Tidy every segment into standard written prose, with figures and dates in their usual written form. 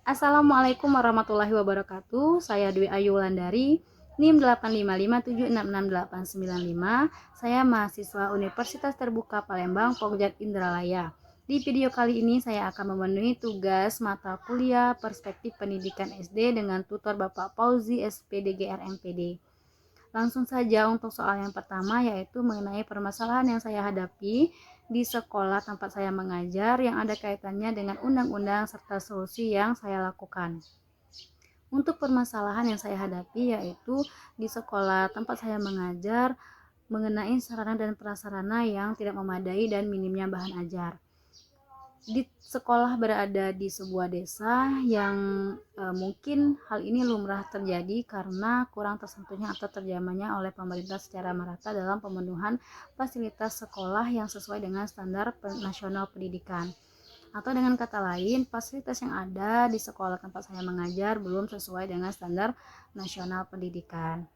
Assalamualaikum warahmatullahi wabarakatuh. Saya Dwi Ayu Wulandari, NIM 855766895. Saya mahasiswa Universitas Terbuka Palembang, Pokja Indralaya. Di video kali ini saya akan memenuhi tugas mata kuliah Perspektif Pendidikan SD dengan tutor Bapak Fauzi SPDGR MPD. Langsung saja untuk soal yang pertama, yaitu mengenai permasalahan yang saya hadapi di sekolah tempat saya mengajar yang ada kaitannya dengan undang-undang serta solusi yang saya lakukan. Untuk permasalahan yang saya hadapi yaitu di sekolah tempat saya mengajar mengenai sarana dan prasarana yang tidak memadai dan minimnya bahan ajar. Di sekolah berada di sebuah desa yang mungkin hal ini lumrah terjadi karena kurang tersentuhnya atau terjamahnya oleh pemerintah secara merata dalam pemenuhan fasilitas sekolah yang sesuai dengan standar nasional pendidikan. Atau dengan kata lain, fasilitas yang ada di sekolah tempat saya mengajar belum sesuai dengan standar nasional pendidikan.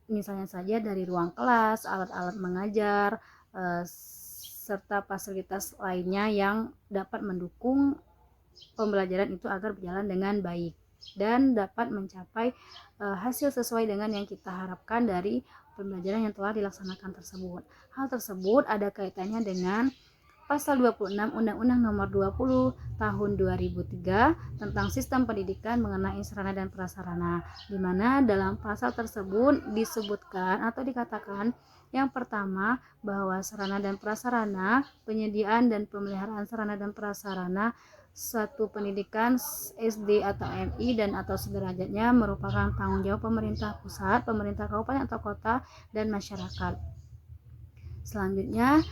Misalnya saja dari ruang kelas, alat-alat mengajar, serta fasilitas lainnya yang dapat mendukung pembelajaran itu agar berjalan dengan baik dan dapat mencapai hasil sesuai dengan yang kita harapkan dari pembelajaran yang telah dilaksanakan tersebut. Hal tersebut ada kaitannya dengan Pasal 26 Undang-Undang Nomor 20 Tahun 2003 tentang Sistem Pendidikan mengenai sarana dan prasarana, di mana dalam pasal tersebut disebutkan atau dikatakan yang pertama bahwa sarana dan prasarana, penyediaan dan pemeliharaan sarana dan prasarana suatu pendidikan SD atau MI dan atau sederajatnya merupakan tanggung jawab pemerintah pusat, pemerintah kabupaten atau kota, dan masyarakat. Selanjutnya,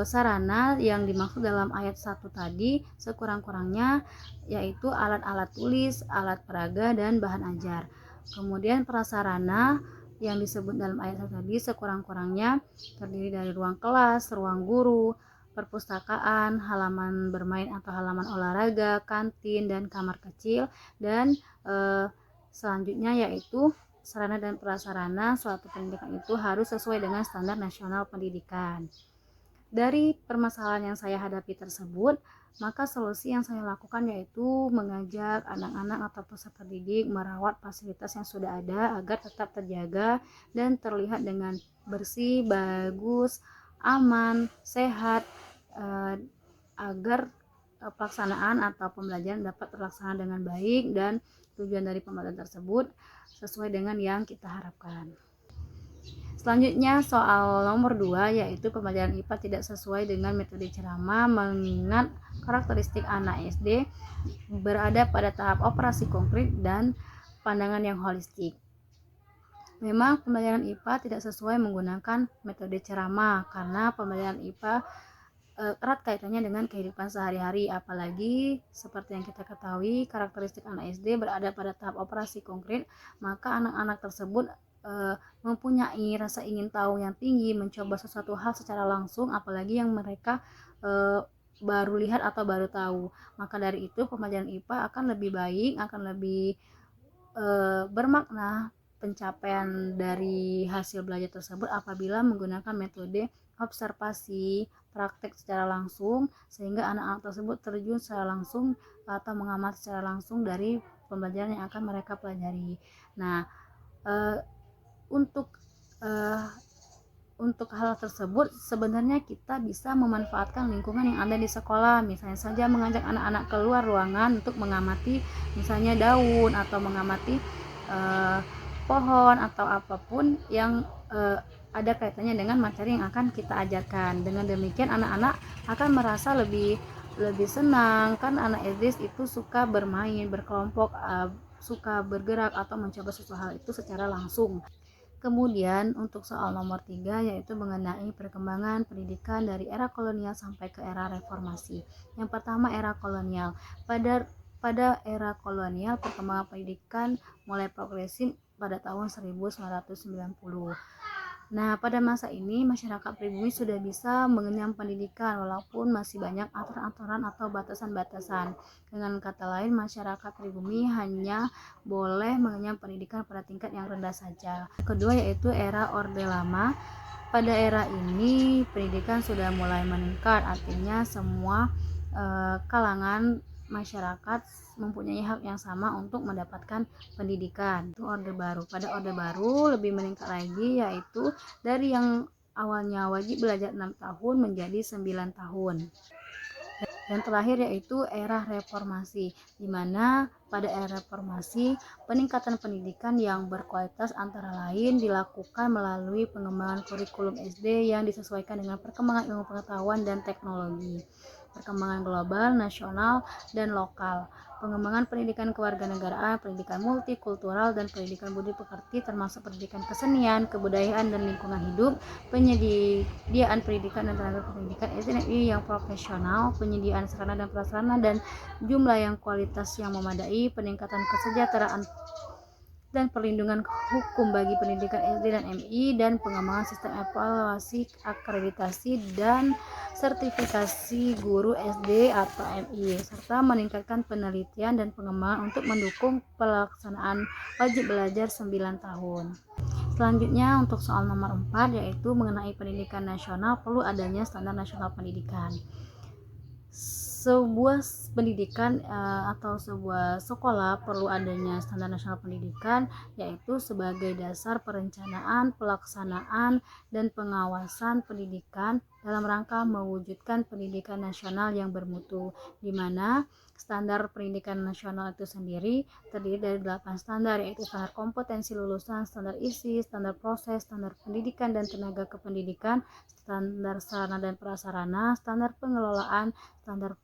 sarana yang dimaksud dalam ayat 1 tadi sekurang-kurangnya yaitu alat-alat tulis, alat peraga, dan bahan ajar. Kemudian prasarana yang disebut dalam ayat 1 tadi sekurang-kurangnya terdiri dari ruang kelas, ruang guru, perpustakaan, halaman bermain atau halaman olahraga, kantin, dan kamar kecil. Dan selanjutnya yaitu sarana dan prasarana suatu pendidikan itu harus sesuai dengan standar nasional pendidikan. Dari permasalahan yang saya hadapi tersebut, maka solusi yang saya lakukan yaitu mengajak anak-anak atau peserta didik merawat fasilitas yang sudah ada agar tetap terjaga dan terlihat dengan bersih, bagus, aman, sehat, agar pelaksanaan atau pembelajaran dapat terlaksana dengan baik dan tujuan dari pembelajaran tersebut sesuai dengan yang kita harapkan. Selanjutnya soal nomor 2 yaitu pembelajaran IPA tidak sesuai dengan metode ceramah mengingat karakteristik anak SD berada pada tahap operasi konkret dan pandangan yang holistik. Memang pembelajaran IPA tidak sesuai menggunakan metode ceramah karena pembelajaran IPA erat kaitannya dengan kehidupan sehari-hari, apalagi seperti yang kita ketahui karakteristik anak SD berada pada tahap operasi konkret, maka anak-anak tersebut mempunyai rasa ingin tahu yang tinggi, mencoba sesuatu hal secara langsung, apalagi yang mereka baru lihat atau baru tahu. Maka dari itu pembelajaran IPA akan lebih baik, akan lebih bermakna pencapaian dari hasil belajar tersebut apabila menggunakan metode observasi, praktek secara langsung, sehingga anak-anak tersebut terjun secara langsung atau mengamati secara langsung dari pembelajaran yang akan mereka pelajari. Nah, untuk hal tersebut sebenarnya kita bisa memanfaatkan lingkungan yang ada di sekolah, misalnya saja mengajak anak-anak keluar ruangan untuk mengamati misalnya daun atau mengamati pohon atau apapun yang ada kaitannya dengan materi yang akan kita ajarkan. Dengan demikian anak-anak akan merasa lebih senang, kan anak SD itu suka bermain, berkelompok, suka bergerak atau mencoba sesuatu hal itu secara langsung. Kemudian untuk soal nomor 3 yaitu mengenai perkembangan pendidikan dari era kolonial sampai ke era reformasi. Yang pertama era kolonial. Pada era kolonial perkembangan pendidikan mulai progresif pada tahun 1990. Nah, pada masa ini masyarakat pribumi sudah bisa mengenyam pendidikan walaupun masih banyak aturan-aturan atau batasan-batasan. Dengan kata lain, masyarakat pribumi hanya boleh mengenyam pendidikan pada tingkat yang rendah saja. Kedua yaitu era Orde Lama. Pada era ini pendidikan sudah mulai meningkat, artinya semua kalangan masyarakat mempunyai hak yang sama untuk mendapatkan pendidikan. Itu Orde Baru. Pada Orde Baru lebih meningkat lagi, yaitu dari yang awalnya wajib belajar 6 tahun menjadi 9 tahun. Yang terakhir yaitu era reformasi, di mana pada era reformasi peningkatan pendidikan yang berkualitas antara lain dilakukan melalui pengembangan kurikulum SD yang disesuaikan dengan perkembangan ilmu pengetahuan dan teknologi, perkembangan global, nasional, dan lokal, pengembangan pendidikan kewarganegaraan, pendidikan multikultural, dan pendidikan budi pekerti termasuk pendidikan kesenian, kebudayaan, dan lingkungan hidup, penyediaan pendidikan dan tenaga pendidikan SNI yang profesional, penyediaan sarana dan prasarana dan jumlah yang kualitas yang memadai, peningkatan kesejahteraan dan perlindungan hukum bagi pendidikan SD dan MI, dan pengembangan sistem evaluasi, akreditasi, dan sertifikasi guru SD atau MI, serta meningkatkan penelitian dan pengembangan untuk mendukung pelaksanaan wajib belajar 9 tahun. Selanjutnya untuk soal nomor 4 yaitu mengenai pendidikan nasional, perlu adanya standar nasional pendidikan. Sebuah pendidikan atau sebuah sekolah perlu adanya standar nasional pendidikan, yaitu sebagai dasar perencanaan, pelaksanaan, dan pengawasan pendidikan dalam rangka mewujudkan pendidikan nasional yang bermutu, di mana standar pendidikan nasional itu sendiri terdiri dari 8 standar, yaitu standar kompetensi lulusan, standar isi, standar proses, standar pendidikan dan tenaga kependidikan, standar sarana dan prasarana, standar pengelolaan, standar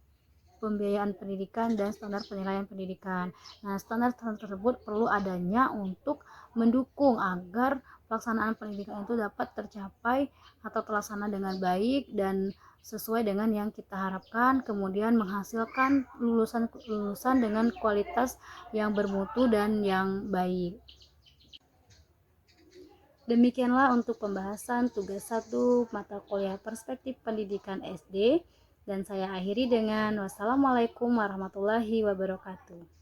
pembiayaan pendidikan, dan standar penilaian pendidikan. Nah, standar tersebut perlu adanya untuk mendukung agar pelaksanaan pendidikan itu dapat tercapai atau terlaksana dengan baik dan sesuai dengan yang kita harapkan, kemudian menghasilkan lulusan dengan kualitas yang bermutu dan yang baik. Demikianlah untuk pembahasan tugas 1 mata kuliah Perspektif Pendidikan SD, dan saya akhiri dengan wassalamualaikum warahmatullahi wabarakatuh.